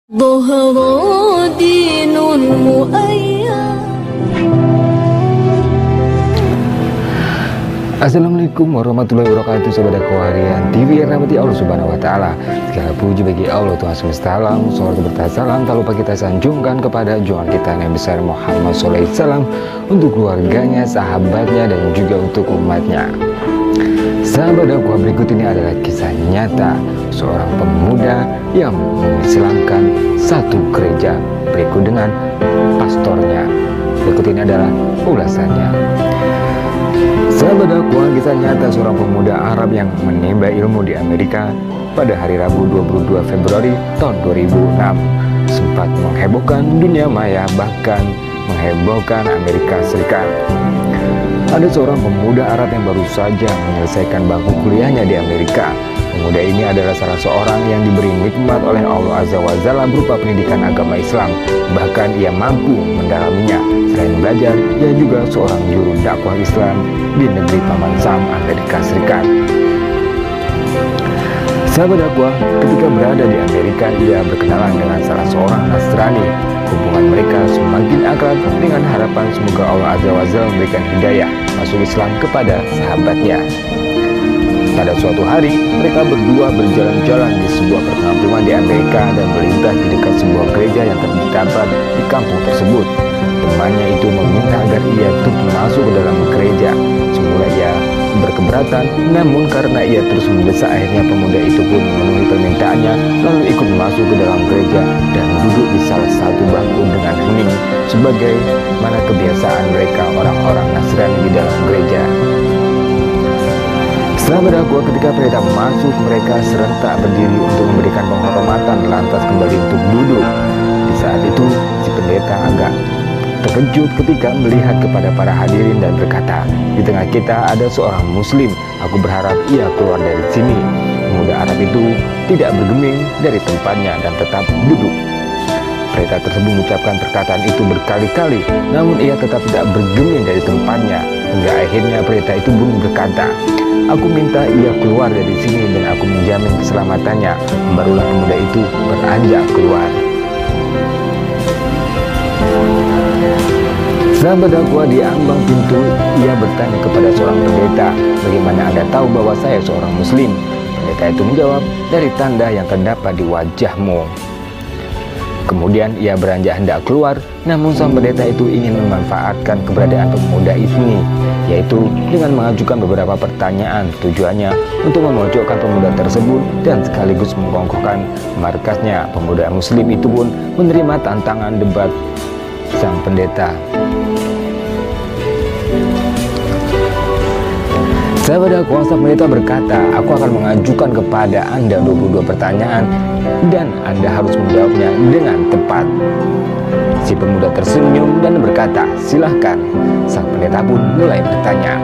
ظهر دين مؤيد. Assalamualaikum warahmatullahi wabarakatuh, sahabat Harian TV yang rahmati Allah Subhanahu wa Ta'ala. Segala puji bagi Allah Tuhan semesta alam, salawat bertah salam tak lupa kita sanjungkan kepada junjungan kita Nabi besar Muhammad SAW, untuk keluarganya, sahabatnya, dan juga untuk umatnya. Sahabat dakwah, berikut ini adalah kisah nyata seorang pemuda yang mengislamkan satu gereja, berikut dengan pastornya. Berikut ini adalah ulasannya. Sahabat dakwah, kisah nyata seorang pemuda Arab yang menimba ilmu di Amerika pada hari Rabu 22 Februari tahun 2006 sempat menghebohkan dunia maya, bahkan menghebohkan Amerika Serikat. Ada seorang pemuda Arab yang baru saja menyelesaikan bangku kuliahnya di Amerika. Pemuda ini adalah salah seorang yang diberi nikmat oleh Allah Azza wa Jalla berupa pendidikan agama Islam. Bahkan ia mampu mendalaminya. Selain belajar, ia juga seorang juru dakwah Islam di negeri Paman Sam, Amerika Serikat. Sahabat dakwah, ketika berada di Amerika, ia berkenalan dengan salah seorang Nasrani. Hubungan mereka semakin akrab dengan harapan semoga Allah Azza wa Jalla memberikan hidayah masuk Islam kepada sahabatnya. Pada suatu hari, mereka berdua berjalan-jalan di sebuah perkampungan di Amerika dan melintas di dekat sebuah gereja yang terdapat di kampung tersebut. Temannya itu meminta agar ia turut masuk ke dalam gereja. Semula ia berkeberatan, namun karena ia terus mendesak, akhirnya pemuda itu pun memenuhi permintaannya, lalu ikut masuk ke dalam gereja dan duduk di salah satu bangku dengan hening, sebagai mana kebiasaan mereka orang-orang Nasrani di dalam gereja. Sahabat dakwah, ketika pendeta masuk, mereka serentak berdiri untuk memberikan penghormatan, lantas kembali untuk duduk. Di saat itu, si pendeta agak terkejut ketika melihat kepada para hadirin dan berkata, "Di tengah kita ada seorang muslim, aku berharap ia keluar dari sini." Pemuda Arab itu tidak bergeming dari tempatnya dan tetap duduk. Pendeta tersebut mengucapkan perkataan itu berkali-kali, namun ia tetap tidak bergeming dari tempatnya. Hingga akhirnya pendeta itu pun berkata, "Aku minta ia keluar dari sini dan aku menjamin keselamatannya." Barulah pemuda itu beranjak keluar. Sahabat dakwah, di ambang pintu ia bertanya kepada seorang pendeta, "Bagaimana Anda tahu bahwa saya seorang muslim?" Pendeta itu menjawab, "Dari tanda yang terdapat di wajahmu." Kemudian ia beranjak hendak keluar, namun sang pendeta itu ingin memanfaatkan keberadaan pemuda ini, yaitu dengan mengajukan beberapa pertanyaan. Tujuannya untuk memojokkan pemuda tersebut dan sekaligus mengkongkoskan markasnya. Pemuda muslim itu pun menerima tantangan debat sang pendeta. Sahabat dakwah, sang pendeta berkata, "Aku akan mengajukan kepada Anda 22 pertanyaan dan Anda harus menjawabnya dengan tepat." Si pemuda tersenyum dan berkata, "Silahkan." Sang pendeta pun mulai bertanya.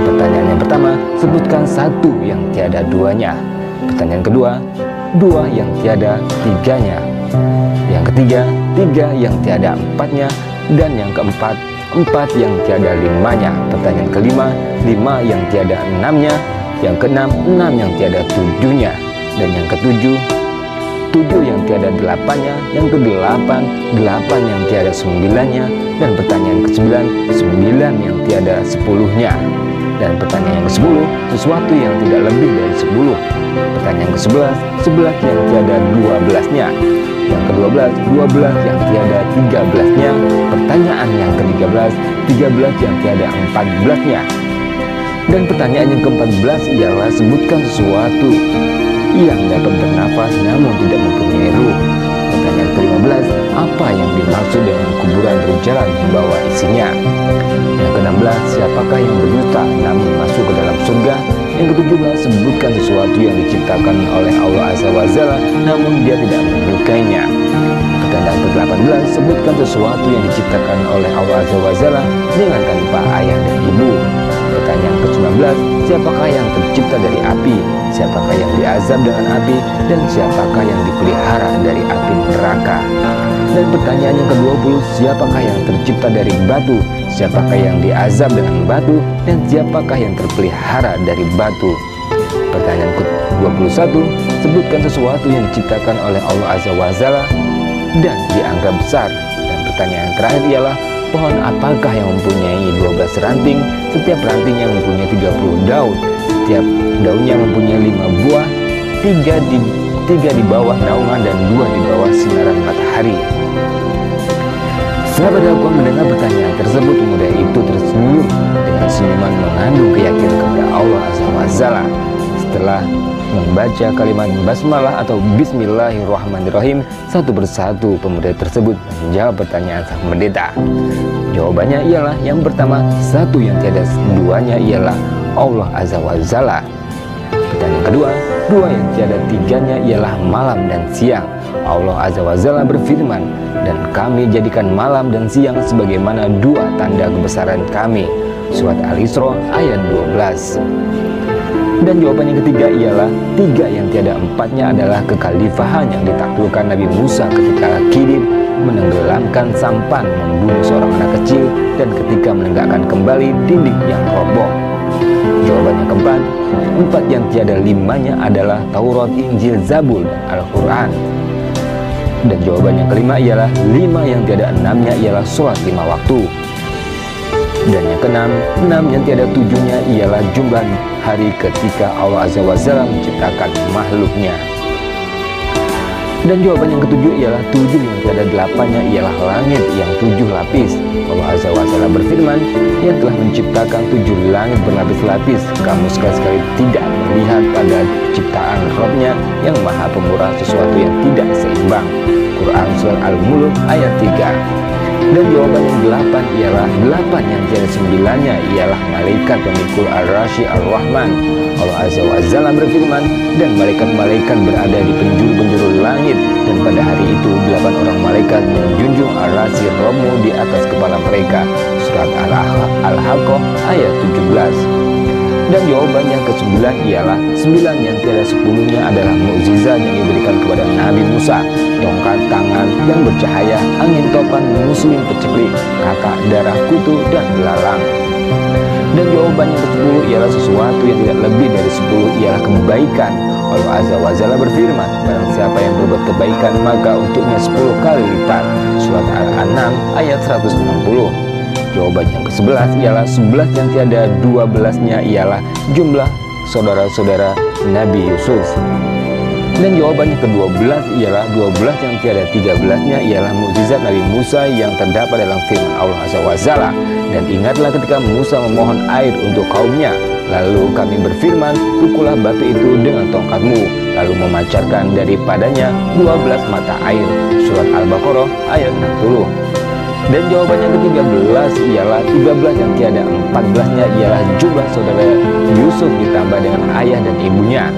Pertanyaan yang pertama, sebutkan satu yang tiada duanya. Pertanyaan kedua, dua yang tiada tiganya. Yang ketiga, tiga yang tiada empatnya. Dan yang keempat, empat yang tiada limanya. Pertanyaan kelima, lima yang tiada enamnya. Yang keenam, enam yang tiada tujuhnya. Dan yang ketujuh, tujuh yang tiada delapannya. Yang kedelapan, delapan yang tiada sembilannya. Dan pertanyaan kesembilan, sembilan yang tiada sepuluhnya. Dan pertanyaan yang ke-10, sesuatu yang tidak lebih dari 10. Pertanyaan ke-11, 11 yang tiada 12-nya. Yang ke-12, 12 yang tiada 13-nya. Pertanyaan yang ke-13, 13 yang tiada 14-nya. Dan pertanyaan yang ke-14 ialah sebutkan sesuatu yang dapat bernafas namun tidak mempunyai ruh. Pertanyaan ke-15, apa yang dimaksud dengan kuburan berjalan membawa isinya? Yang ke-16, siapakah yang berdusta namun masuk ke dalam surga? Yang ke-17, sebutkan sesuatu yang diciptakan oleh Allah Azza wa Jalla namun dia tidak menyukainya. Pertanyaan ke-18, sebutkan sesuatu yang diciptakan oleh Allah Azza wa Jalla dengan tanpa ayah dan ibu. Pertanyaan ke-19, siapakah yang tercipta dari api? Siapakah yang diazab dengan api? Dan siapakah yang dipelihara dari api neraka? Dan pertanyaan yang ke-20, siapakah yang tercipta dari batu? Siapakah yang diazab dengan batu? Dan siapakah yang terpelihara dari batu? Pertanyaan ke-21, sebutkan sesuatu yang diciptakan oleh Allah Azza wa Jalla dan dianggap besar. Dan pertanyaan yang terakhir ialah, pohon apakah yang mempunyai 12 ranting, setiap rantingnya mempunyai 30 daun, setiap daunnya mempunyai 5 buah, 3 di bawah naungan dan 2 di bawah sinaran matahari. Sahabat Al-Quran mendengar pertanyaan tersebut, pemuda itu tersenyum dengan senyuman mengandung keyakinan kepada Allah Azza wa Jalla. Setelah membaca kalimat basmalah atau bismillahirrahmanirrahim, satu persatu pemuda tersebut menjawab pertanyaan sang pendeta. Jawabannya ialah yang pertama, satu yang tiada duanya ialah Allah Azza wa Jalla. Pertanyaan kedua, dua yang tiada tiganya ialah malam dan siang. Allah Azza wa Jalla berfirman, dan kami jadikan malam dan siang sebagaimana dua tanda kebesaran kami. Surat Al-Isra ayat 12. Dan jawaban yang ketiga ialah tiga yang tiada empatnya adalah kekhalifahan yang ditaklukkan Nabi Musa ketika Khidir menenggelamkan sampan membunuh seorang anak kecil dan ketika menegakkan kembali dinding yang roboh. Jawaban yang keempat, empat yang tiada limanya adalah Taurat, Injil, Zabur, dan Al-Quran. Dan jawaban yang kelima ialah lima yang tiada enamnya ialah sholat 5 waktu. Dan yang keenam, 6 yang tiada 7-nya ialah jumlah hari ketika Allah Azza wa Jalla menciptakan makhluknya. Dan jawaban yang ketujuh ialah 7 yang tiada 8-nya ialah langit yang 7 lapis. Allah Azza wa Jalla berfirman, yang telah menciptakan 7 langit berlapis-lapis. Kamu sekali-sekali tidak melihat pada ciptaan Rabb-Nya yang maha pemurah sesuatu yang tidak seimbang. Quran Surat Al-Mulk ayat 3. Dan jawaban yang 8 ialah 8 yang tiada 9-nya ialah malaikat pemikul Ar-Rasy Ar-Rahman. Allah Azza wa Jalla berfirman, dan malaikat-malaikat berada di penjuru-penjuru langit, dan pada hari itu 8 orang malaikat menjunjung Ar-Rasy Rabb-mu di atas kepala mereka. Surat Al-Haqqah ayat 17. Dan jawaban yang ke-9 ialah 9 yang tiada 10-nya adalah mukjizat yang diberikan kepada Nabi Musa, tongkat tangan yang bercahaya, angin topan, muslim peceklik, kakak darah kutu, dan belalang. Dan jawaban yang ke-10 ialah sesuatu yang tidak lebih dari 10 ialah kebaikan. Allah Azza wa Jalla berfirman, barang siapa yang berbuat kebaikan maka untuknya 10 kali lipat. Surat Al-An'am ayat 160. Jawaban yang ke-11 ialah 11 yang tiada 12-nya ialah jumlah saudara-saudara Nabi Yusuf. Dan jawaban yang ke-12 ialah 12 yang tiada 13-nya ialah mukjizat Nabi Musa yang terdapat dalam firman Allah Azza wa Jalla. Dan ingatlah ketika Musa memohon air untuk kaumnya, lalu kami berfirman, pukullah batu itu dengan tongkatmu, lalu memancarkan daripadanya 12 mata air. Surat Al-Baqarah ayat 60. Dan jawaban yang ke-13 ialah 13 yang tiada 14-nya ialah jumlah saudara Yusuf ditambah dengan ayah dan ibunya.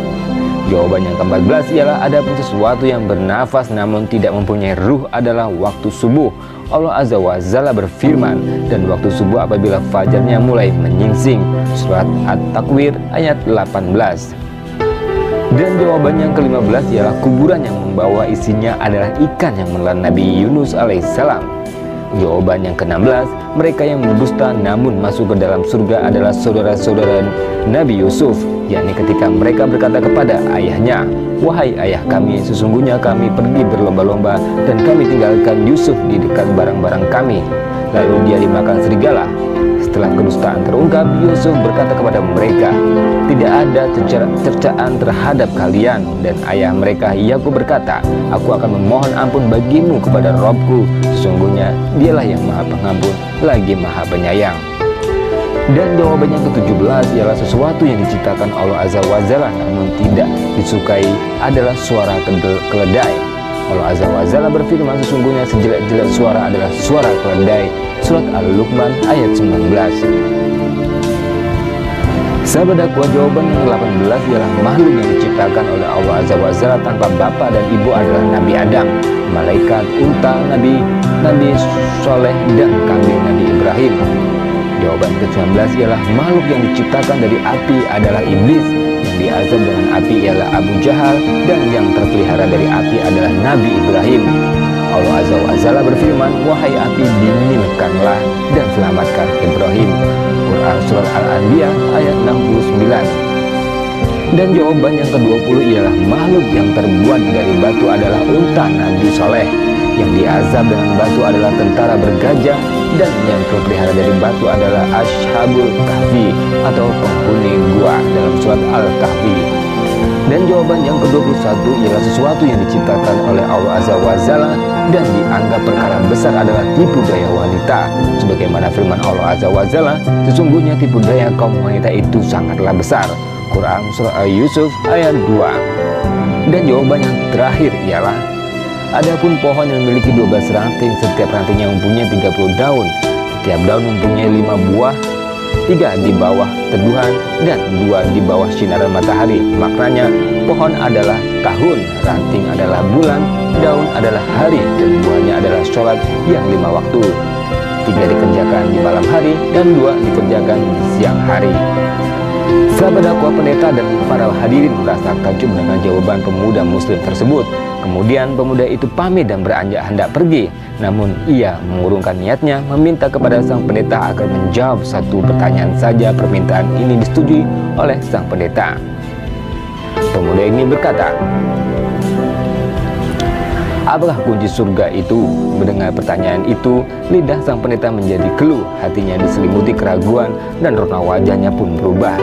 Jawaban yang ke-14 ialah adapun sesuatu yang bernafas namun tidak mempunyai ruh adalah waktu subuh. Allah Azza wa Jalla berfirman, dan waktu subuh apabila fajarnya mulai menyingsing. Surat At-Takwir ayat 18. Dan jawaban yang ke-15 ialah kuburan yang membawa isinya adalah ikan yang menelan Nabi Yunus alaihissalam. Jawaban yang ke-16, mereka yang berdusta namun masuk ke dalam surga adalah saudara-saudara Nabi Yusuf, yakni ketika mereka berkata kepada ayahnya, wahai ayah kami, sesungguhnya kami pergi berlomba-lomba dan kami tinggalkan Yusuf di dekat barang-barang kami, lalu dia dimakan serigala. Setelah kedustaan terungkap, Yusuf berkata kepada mereka, tidak ada cercaan terhadap kalian. Dan ayah mereka Yakub berkata, aku akan memohon ampun bagimu kepada Robku, sesungguhnya dialah yang maha pengampun lagi maha penyayang. Dan jawaban yang ke-17 ialah sesuatu yang diciptakan Allah Azza wa Jalla namun tidak disukai adalah suara keledai. Allah Azza wa Jalla berfirman, sesungguhnya sejelek-jelek suara adalah suara keledai. Surat Al-Luqman ayat 19. Sahabat dakwah, jawaban yang ke-18 ialah makhluk yang diciptakan oleh Allah Azza wa Jalla tanpa bapa dan ibu adalah Nabi Adam, malaikat, unta Nabi Soleh, dan kambing Nabi Ibrahim. Jawaban ke-19 ialah makhluk yang diciptakan dari api adalah iblis, yang diazab dengan api ialah Abu Jahal, dan yang terpelihara dari api adalah Nabi Ibrahim. Allah Azza wa Jalla berfirman, wahai api, dinginkanlah dan selamatkan Ibrahim. Quran Surat Al-Anbiya ayat 69. Dan jawaban yang ke-20 ialah makhluk yang terbuat dari batu adalah unta Nabi Soleh. Yang diazab dengan batu adalah tentara bergajah, dan yang terpelihara dari batu adalah Ashabul Kahfi atau penghuni gua dalam surat Al-Kahfi. Dan jawaban yang ke-21 ialah sesuatu yang diciptakan oleh Allah Azza wa Jalla dan dianggap perkara besar adalah tipu daya wanita. Sebagaimana firman Allah Azza wa Jalla, sesungguhnya tipu daya kaum wanita itu sangatlah besar. Quran Surah Yusuf ayat 2. Dan jawaban yang terakhir ialah, adapun pohon yang memiliki 12 ranting, setiap rantingnya mempunyai 30 daun, setiap daun mempunyai 5 buah, 3 di bawah teduhan dan 2 di bawah sinaran matahari. Maknanya, pohon adalah tahun, ranting adalah bulan, daun adalah hari, dan buahnya adalah sholat yang 5 waktu. 3 dikerjakan di malam hari dan 2 dikerjakan di siang hari. Sahabat dakwah, pendeta dan para hadirin merasa takjub dengan jawaban pemuda muslim tersebut. Kemudian pemuda itu pamit dan beranjak hendak pergi. Namun ia mengurungkan niatnya, meminta kepada sang pendeta agar menjawab satu pertanyaan saja. Permintaan ini disetujui oleh sang pendeta. Pemuda ini berkata, apakah kunci surga itu? Mendengar pertanyaan itu, lidah sang pendeta menjadi keluh, hatinya diselimuti keraguan, dan rona wajahnya pun berubah.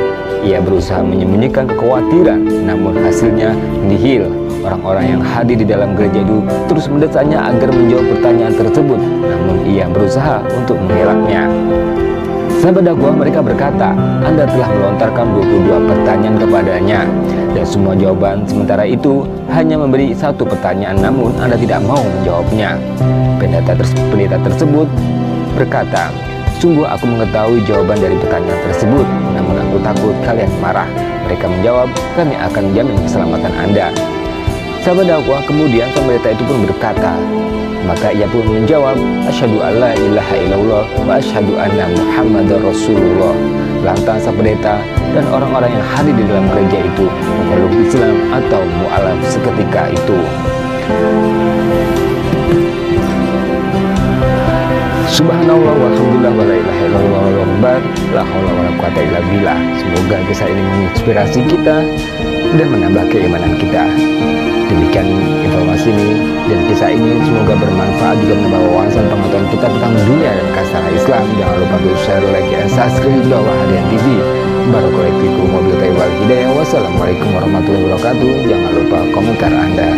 Ia berusaha menyembunyikan kekhawatiran, namun hasilnya nihil. Orang-orang yang hadir di dalam gereja itu terus mendesaknya agar menjawab pertanyaan tersebut, namun ia berusaha untuk mengelaknya. Sahabat dakwah, mereka berkata, Anda telah melontarkan 22 pertanyaan kepadanya, dan semua jawaban sementara itu hanya memberi satu pertanyaan, namun Anda tidak mau menjawabnya. Pendeta tersebut berkata, sungguh aku mengetahui jawaban dari pertanyaan tersebut, namun aku takut kalian marah. Mereka menjawab, kami akan menjamin keselamatan Anda. Sahabat dakwah, kemudian pendeta itu pun berkata, maka ia pun menjawab, asyhadu alla ilaha illallah wa asyhadu anna muhammadar rasulullah. Lantas sang pendeta dan orang-orang yang hadir di dalam gereja itu memeluk Islam atau mu'alaf seketika itu. Subhanallah walhamdulillah wa la ilaha illallah wallahu akbar, la haula wala quwata illa billah. Semoga kisah ini menginspirasi kita dan menambah keimanan kita. Demikian informasi ini dan kisah ini, semoga bermanfaat juga menambah wawasan pengetahuan kita tentang dunia dan kasana Islam. Jangan lupa untuk share, like, dan subscribe di bawah Hadian TV. Barakallahu fikum wabillahi wal hidayah. Wassalamualaikum warahmatullahi wabarakatuh. Jangan lupa komentar Anda.